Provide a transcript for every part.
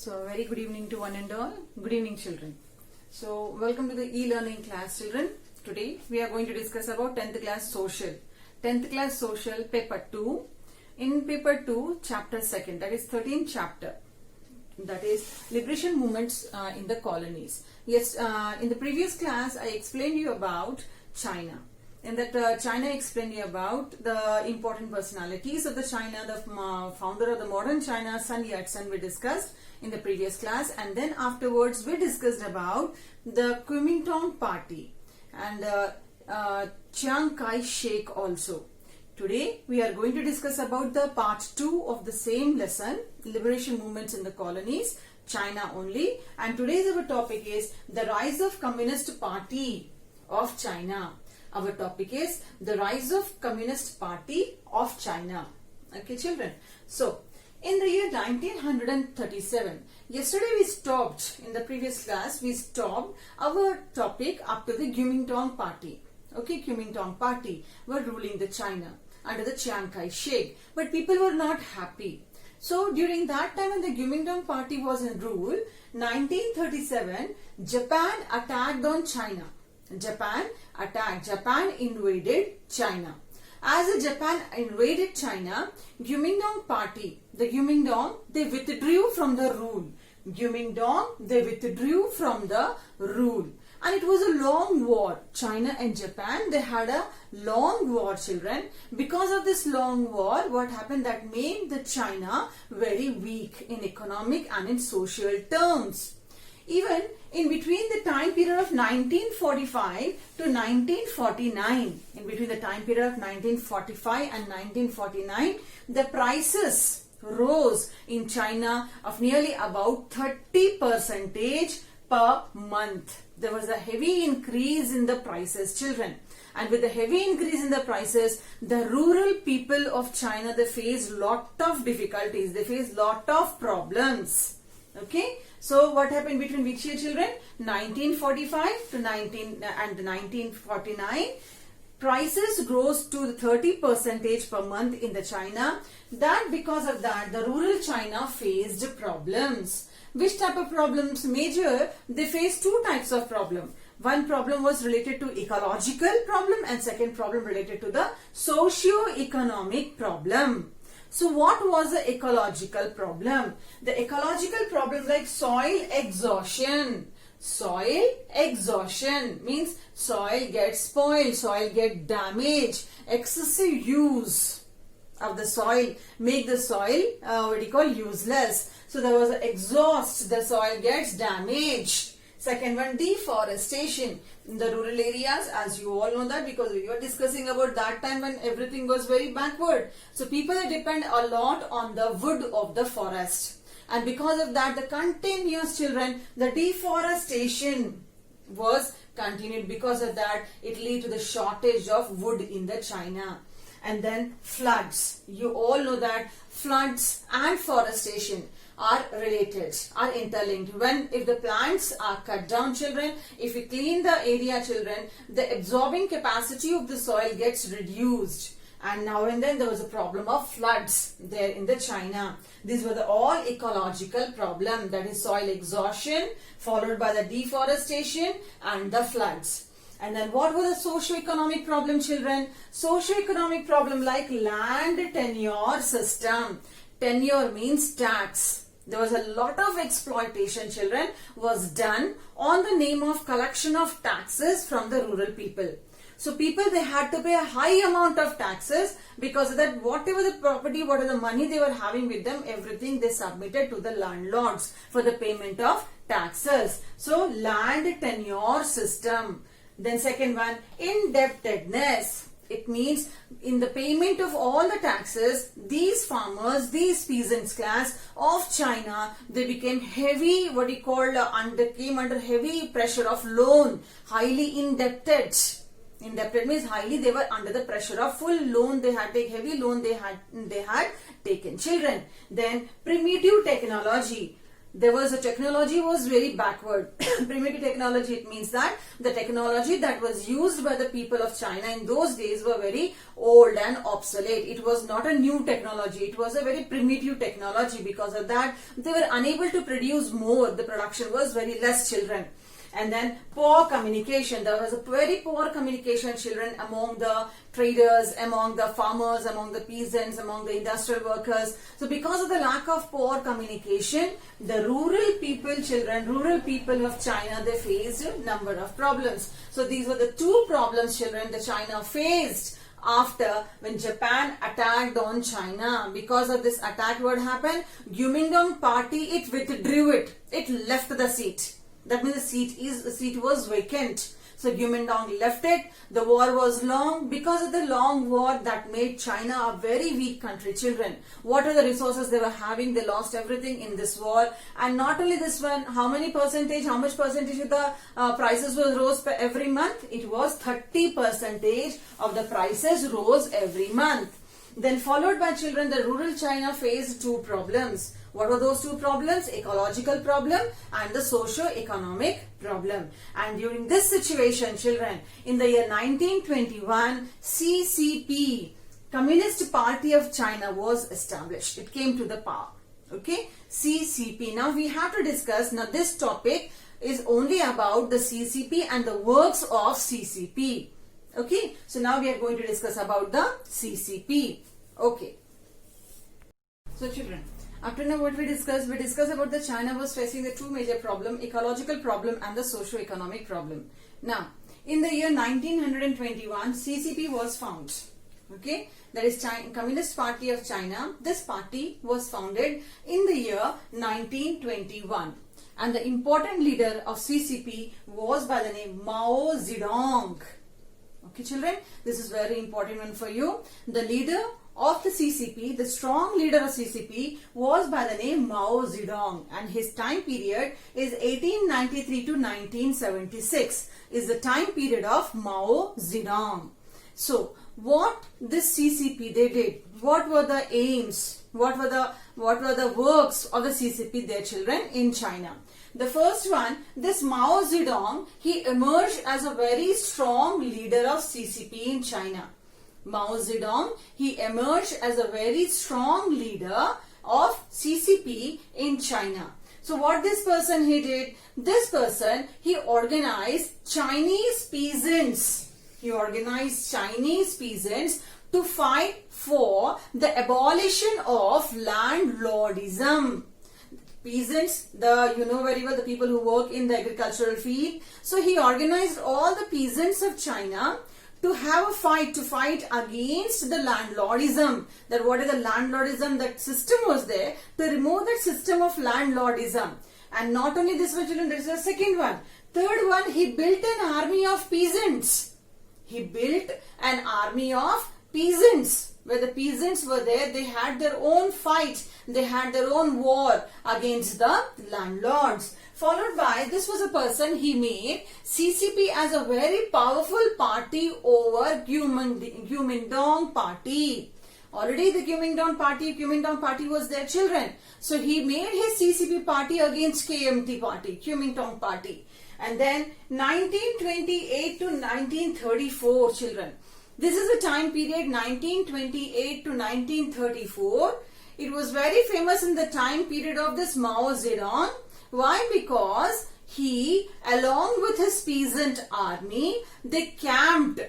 So, very good evening to one and all. Good evening, children. So, welcome to the e-learning class, children. Today, we are going to discuss about 10th class social. 10th class social, paper 2. In paper 2, chapter 2nd, that is 13th chapter. That is liberation movements in the colonies. Yes, in the previous class, I explained you about China. In that China explained you about the important personalities of the China, the founder of the modern China, Sun Yat-sen, we discussed in the previous class, and then afterwards we discussed about the Kuomintang party and Chiang Kai-shek also. Today we are going to discuss about the part 2 of the same lesson, liberation movements in the colonies, China only, and today's our topic is the rise of Communist Party of China. Our topic is the rise of Communist Party of China. Okay, children. So, in the year 1937, yesterday we stopped, in the previous class, we stopped our topic up to the Kuomintang party. Okay, Kuomintang party were ruling the China under the Chiang Kai-shek. But people were not happy. So, during that time when the Kuomintang party was in rule, 1937, Japan attacked on China. Japan invaded China. As the Japan invaded China, Kuomintang party, the Kuomintang, they withdrew from the rule. And it was a long war. China and Japan, they had a long war, children. Because of this long war, what happened? That made the China very weak in economic and in social terms. Even in between the time period of 1945 to 1949, the prices rose in China of nearly about 30% per month. There was a heavy increase in the prices, children. And with the heavy increase in the prices, the rural people of China, they faced lot of difficulties. They faced lot of problems. Okay. So, what happened between which year, children? 1945 to 1949. Prices rose to 30% per month in the China. That because of that, the rural China faced problems. Which type of problems? Major, they faced two types of problem. One problem was related to ecological problem and second problem related to the socio-economic problem. So what was the ecological problem? The ecological problem like soil exhaustion. Soil exhaustion means soil gets spoiled, soil gets damaged. Excessive use of the soil make the soil useless. So there was an exhaust, the soil gets damaged. Second one, deforestation. In the rural areas, as you all know that because we were discussing about that time when everything was very backward. So people depend a lot on the wood of the forest. And because of that, the continuous children, the deforestation was continued. Because of that, it led to the shortage of wood in the China. And then floods. You all know that floods and forestation are related, are interlinked. If the plants are cut down, children, if we clean the area, children, the absorbing capacity of the soil gets reduced. And now and then there was a problem of floods there in the China. These were the all ecological problem, that is soil exhaustion followed by the deforestation and the floods. And then what was the socio-economic problem, children? Socio-economic problem like land tenure system. Tenure means tax. There was a lot of exploitation, children, was done on the name of collection of taxes from the rural people. So people, they had to pay a high amount of taxes because of that whatever the property, whatever the money they were having with them, everything they submitted to the landlords for the payment of taxes. So land tenure system. Then second one, indebtedness. It means in the payment of all the taxes, these farmers, these peasants class of China, they became heavy, came under heavy pressure of loan, highly indebted. Indebted means highly, they were under the pressure of full loan, they had taken heavy loan, they had taken, children. Then primitive technology. there was a technology was very backward. Primitive technology, it means that the technology that was used by the people of China in those days were very old and obsolete. It was not a new technology. It was a very primitive technology. Because of that, they were unable to produce more. The production was very less, children. And then poor communication. There was a very poor communication, children, among the traders, among the farmers, among the peasants, among the industrial workers. So because of the lack of poor communication, the rural people, children, rural people of China, they faced a number of problems. So these were the two problems, children, that China faced after when Japan attacked on China. Because of this attack, what happened? Kuomintang party, it withdrew it. It left the seat. That means the seat was vacant. So Kuomintang left it. The war was long. Because of the long war, that made China a very weak country, children. What are the resources they were having? They lost everything in this war. And not only this one, how much percentage of the prices was rose every month? It was 30% of the prices rose every month. Then followed by, children, the rural China faced two problems. What were those two problems? Ecological problem and the socio-economic problem. And during this situation, children, in the year 1921, CCP, Communist Party of China, was established. It came to the power. Okay, CCP. Now we have to discuss, now this topic is only about the CCP and the works of CCP. Okay, so now we are going to discuss about the CCP. Okay. So children, after now what we discussed about the China was facing the two major problems, ecological problem and the socio-economic problem. Now, in the year 1921, CCP was found. Okay, that is Communist Party of China. This party was founded in the year 1921. And the important leader of CCP was by the name Mao Zedong. Okay, children, this is very important one for you. The leader of the CCP, the strong leader of CCP, was by the name Mao Zedong, and his time period is 1893 to 1976 is the time period of Mao Zedong. So what this CCP they did, what were the aims, what were the works of the CCP, their children, in China? The first one, this Mao Zedong, he emerged as a very strong leader of CCP in China. Mao Zedong, he emerged as a very strong leader of CCP in China. So what this person he did? This person, he organized Chinese peasants. He organized Chinese peasants to fight for the abolition of landlordism. Peasants, you know very well, the people who work in the agricultural field. So he organized all the peasants of China to have a fight, to fight against the landlordism. That what is the landlordism, that system was there, to remove that system of landlordism. And not only this one, children, there is a second one. Third one, he built an army of peasants. He built an army of peasants. Where the peasants were there, they had their own fight, they had their own war against the landlords. Followed by, this was a person, he made CCP as a very powerful party over Kuomintang party. Already the Kuomintang party was their children. So he made his CCP party against KMT party, Kuomintang party. And then 1928 to 1934, children. This is the time period 1928 to 1934. It was very famous in the time period of this Mao Zedong. Why? Because he, along with his peasant army, they camped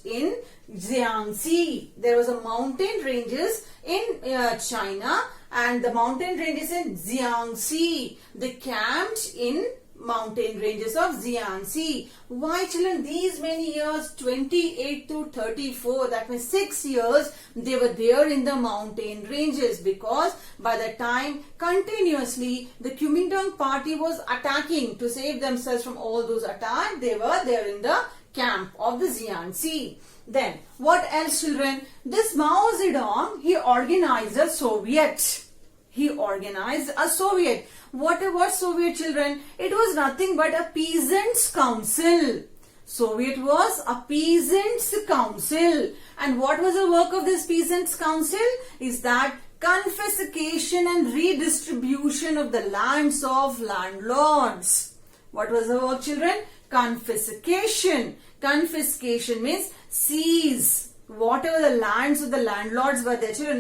in Jiangxi. There was a mountain ranges in China, and the mountain ranges in Jiangxi. They camped in mountain ranges of Jiangxi. Why, children? These many years, 28 to 34, that means 6 years, they were there in the mountain ranges, because by the time continuously the Kuomintang party was attacking to save themselves from all those attacks, they were there in the camp of the Jiangxi. Then what else, children? This Mao Zedong, he organized a Soviet. He organized a Soviet. What was Soviet, children? It was nothing but a peasants' council. Soviet was a peasants' council. And what was the work of this peasants' council? Is that confiscation and redistribution of the lands of landlords. What was the work, children? Confiscation. Confiscation means seize whatever the lands of the landlords were there. Children,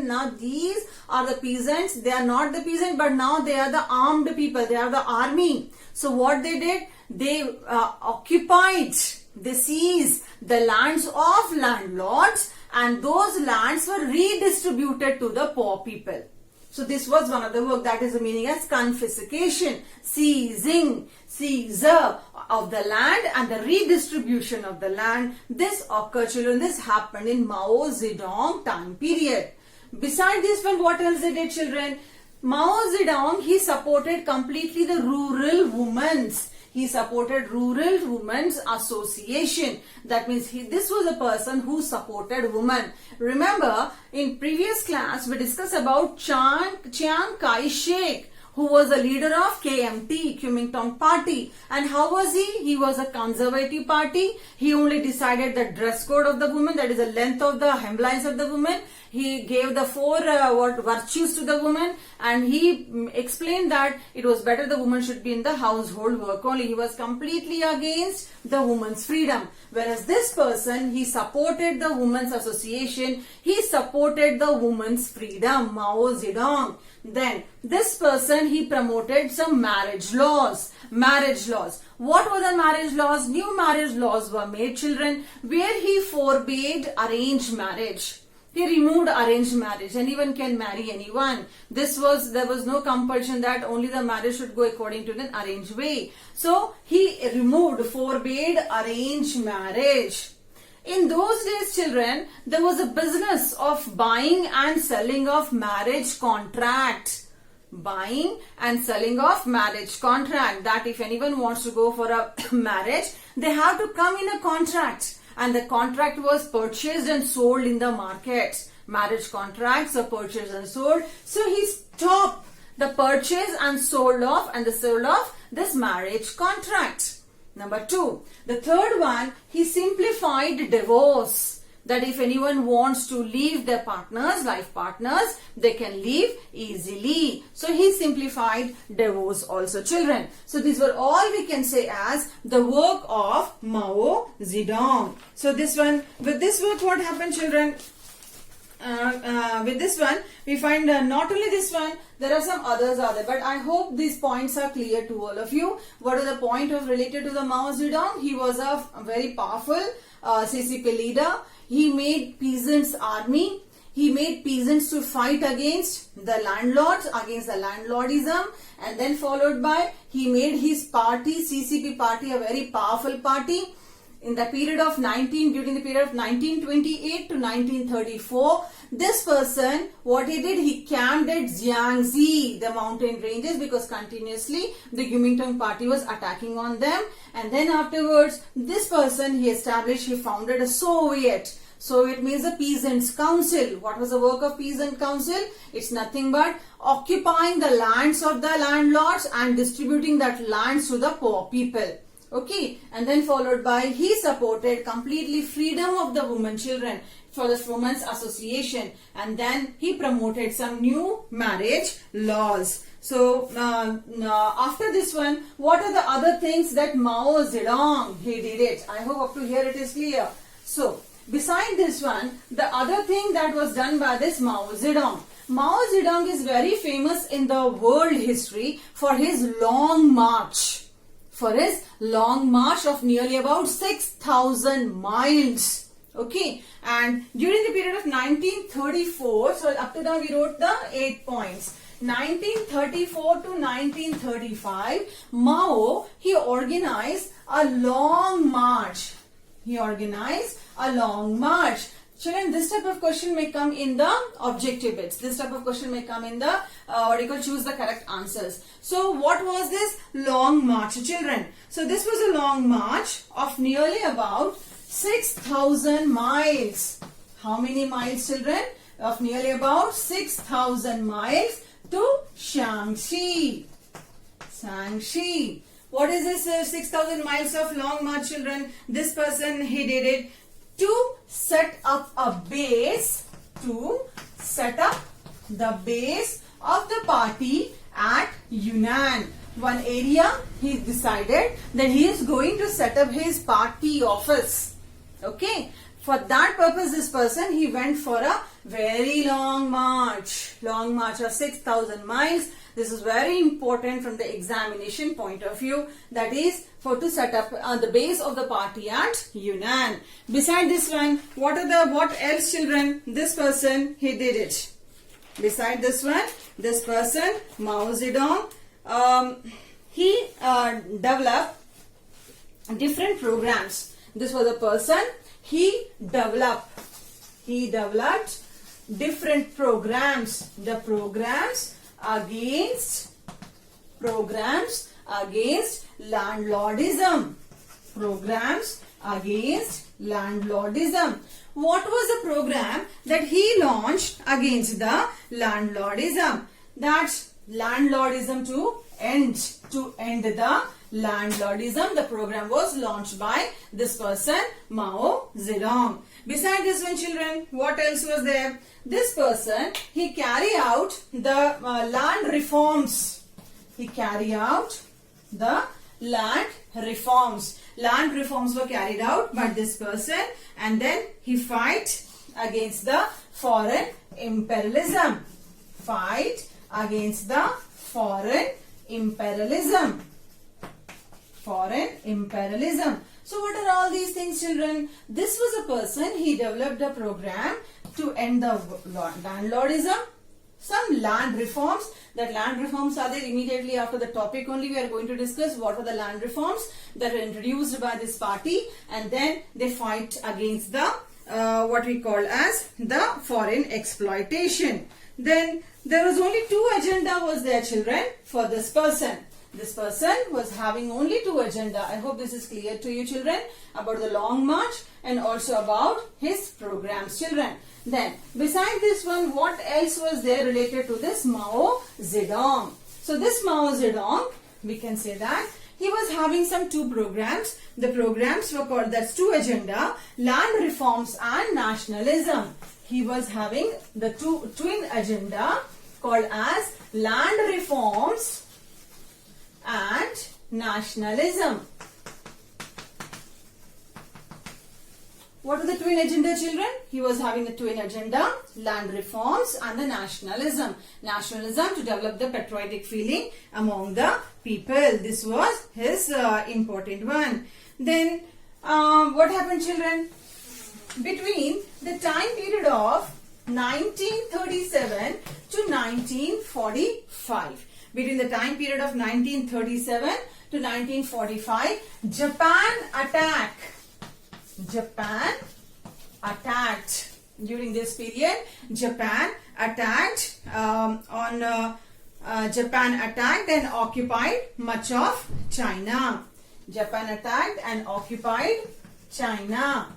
now these are the peasants. They are not the peasants, but now they are the armed people. They are the army. So what they did? They occupied, they seized the lands of landlords, and those lands were redistributed to the poor people. So this was one of the work, that is the meaning as confiscation, seizing, seizure of the land and the redistribution of the land. This occurred, children, this happened in Mao Zedong time period. Beside this one, what else they did, children? Mao Zedong, he supported completely the rural women's. He supported Rural Women's Association. That means this was a person who supported women. Remember, in previous class, we discussed about Chiang Kai-shek, who was a leader of KMT, Kuomintang Party. And how was he? He was a conservative party. He only decided the dress code of the woman, that is the length of the hemlines of the woman. He gave the four virtues to the woman, and he explained that it was better the woman should be in the household work only. He was completely against the woman's freedom. Whereas this person, he supported the women's association. He supported the woman's freedom, Mao Zedong. Then this person, he promoted some marriage laws. Marriage laws. What were the marriage laws? New marriage laws were made, children, where he forbade arranged marriage. He removed arranged marriage. Anyone can marry anyone. There was no compulsion that only the marriage should go according to an arranged way. So he forbade arranged marriage. In those days, children, there was a business of buying and selling of marriage contract. Buying and selling of marriage contract. That if anyone wants to go for a marriage, they have to come in a contract. And the contract was purchased and sold in the market. Marriage contracts are purchased and sold. So he stopped the purchase and sold of this marriage contract. Number 2. The third one, he simplified divorce. That if anyone wants to leave their partners, life partners, they can leave easily. So he simplified divorce also, children. So these were all we can say as the work of Mao Zedong. So this one, with this work, what happened, children? With this one, we find not only this one, there are some others are there. But I hope these points are clear to all of you. What is the point of related to the Mao Zedong? He was a very powerful CCP leader. He made peasants' army. He made peasants to fight against the landlords, against the landlordism, and then followed by he made his party, CCP party, a very powerful party. In the period of during the period of 1928 to 1934, this person, what he did, he camped at Jiangxi, the mountain ranges, because continuously the Kuomintang party was attacking on them. And then afterwards, this person, he founded a Soviet. Soviet means a peasants' council. What was the work of peasant council? It's nothing but occupying the lands of the landlords and distributing that lands to the poor people. Okay, and then followed by he supported completely freedom of the women, children, for the Women's Association, and then he promoted some new marriage laws. So after this one, what are the other things that Mao Zedong he did it? I hope up to here it is clear. So beside this one, the other thing that was done by this Mao Zedong. Mao Zedong is very famous in the world history for his long march. For his long march of nearly about 6,000 miles. Okay, and during the period of 1934, so up to now we wrote the 8 points. 1934 to 1935, Mao, he organized a long march. Children, this type of question may come in the objective bits. This type of question may come in the choose the correct answers. So what was this long march, children? So this was a long march of nearly about 6,000 miles. How many miles, children? Of nearly about 6,000 miles to Shaanxi. What is this 6,000 miles of long march, children? This person, he did it to set up a base, to set up the base of the party at Yunnan. One area he decided that he is going to set up his party office. Okay. For that purpose, this person, he went for a very long march of 6,000 miles. This is very important from the examination point of view. That is for to set up the base of the party at Yunnan. Beside this one, what else, children? This person, he did it. Beside this one, this person, Mao Zedong, he developed different programs. This was a person, he developed different programs. The programs against landlordism. Programs against landlordism. What was the program that he launched against the landlordism? That's landlordism to end the landlordism. The program was launched by this person, Mao Zedong. Beside this one, children, what else was there? This person, he carried out the land reforms. He carried out the land reforms. Land reforms were carried out by this person, and then he fight against the foreign imperialism. Fight against the foreign imperialism. Foreign imperialism. So what are all these things, children? This was a person, he developed a program to end the landlordism. Some land reforms. That land reforms are there immediately after the topic only. We are going to discuss what are the land reforms that were introduced by this party, and then they fight against the what we call as the foreign exploitation. Then there was only two agenda was there, children, for this person. This person was having only two agenda. I hope this is clear to you, children, about the long march and also about his programs, children. Then, beside this one, what else was there related to this Mao Zedong? So, this Mao Zedong, we can say that he was having some two programs. The programs were called, that's two agenda, land reforms and nationalism. He was having the twin agenda called as land reforms and nationalism. What are the twin agenda, children? He was having the twin agenda, land reforms and the nationalism. Nationalism to develop the patriotic feeling among the people. This was his important one. Then what happened, children? Between the time period of 1937 to 1945. Between the time period of 1937 to 1945, Japan attacked. During this period, Japan attacked Japan attacked and occupied much of China. Japan attacked and occupied China.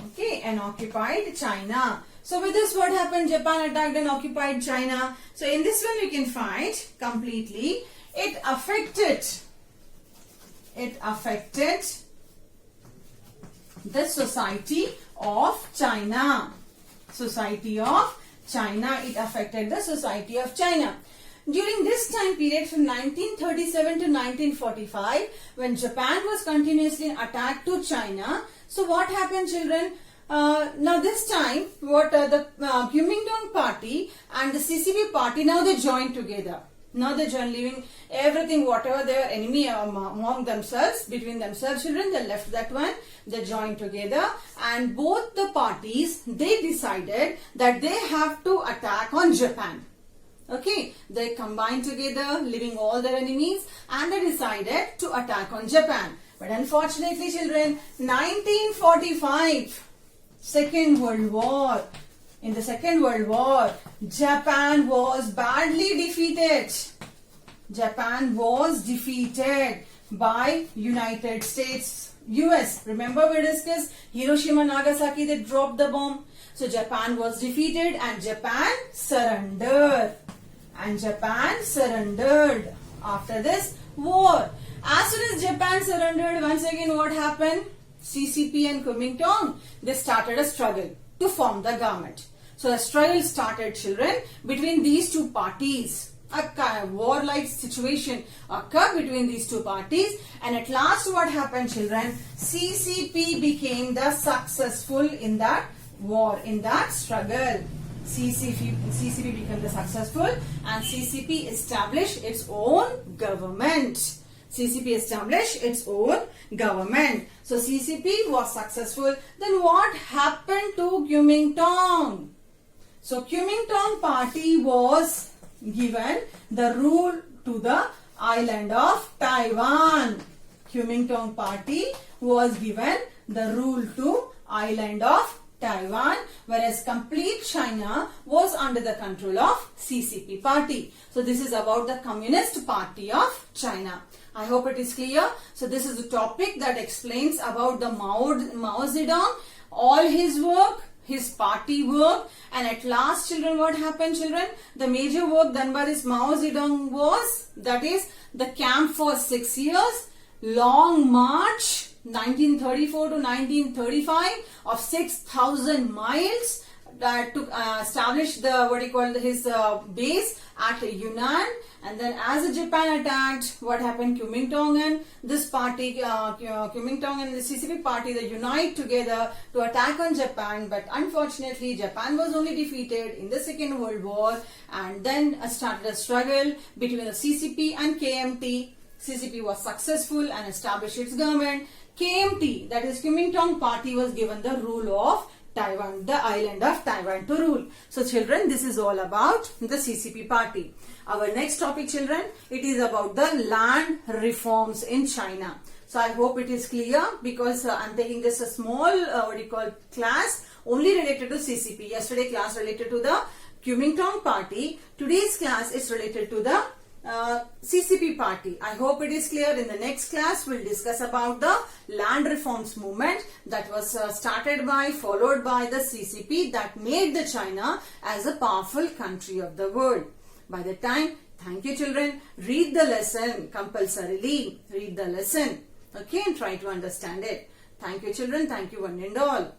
Okay, and occupied China. So with this, what happened? Japan attacked and occupied China. So in this one, we can find completely. It affected the society of China. Society of China. It affected the society of China. During this time period from 1937 to 1945, when Japan was continuously attacked to China, so what happened, children? Now this time, what the Kuomintang party and the CCP party, now they joined together. Now they joined, leaving everything, whatever their enemy among themselves, between themselves, children, they left that one. They joined together, and both the parties, they decided that they have to attack on Japan. Okay, they combined together, leaving all their enemies, and they decided to attack on Japan. But unfortunately, children, 1945, Second World War. In the Second World War, Japan was badly defeated. Japan was defeated by United States, US. Remember we discussed Hiroshima, Nagasaki, they dropped the bomb. So Japan was defeated and Japan surrendered. After this, war. As soon as Japan surrendered, once again what happened? CCP and Kuomintang, they started a struggle to form the government. So a struggle started, children, between these two parties. A kind of war-like situation occurred between these two parties, and at last what happened, children? CCP became the successful in that war, in that struggle. CCP became the successful, and CCP established its own government. CCP established its own government. So CCP was successful. Then what happened to Kuomintang? So Kuomintang party was given the rule to the island of Taiwan. Kuomintang party was given the rule to island of Taiwan, whereas complete China was under the control of CCP party. So this is about the Communist Party of China. I hope it is clear. So this is the topic that explains about the Mao Zedong, all his work, his party work, and at last, children, what happened, children? The major work done by this Mao Zedong was, that is, the camp for 6 years, long march, 1934 to 1935 of 6,000 miles that took established the his base at Yunnan, and then as Japan attacked, what happened? Kuomintang and this party, Kuomintang and the CCP party, they unite together to attack on Japan, but unfortunately Japan was only defeated in the Second World War, and then started a struggle between the CCP and KMT. CCP was successful and established its government. KMT, that is Kuomintang party, was given the rule of Taiwan, the island of Taiwan to rule. So children, this is all about the CCP party. Our next topic, children, it is about the land reforms in China. So I hope it is clear, because I am taking just a small class only related to CCP. Yesterday class related to the Kuomintang party. Today's class is related to the CCP party. I hope it is clear. In the next class, we'll discuss about the land reforms movement that was followed by the CCP, that made the China as a powerful country of the world. By the time, thank you, children. Read the lesson compulsorily. Read the lesson. Okay, and try to understand it. Thank you, children. Thank you, one and all.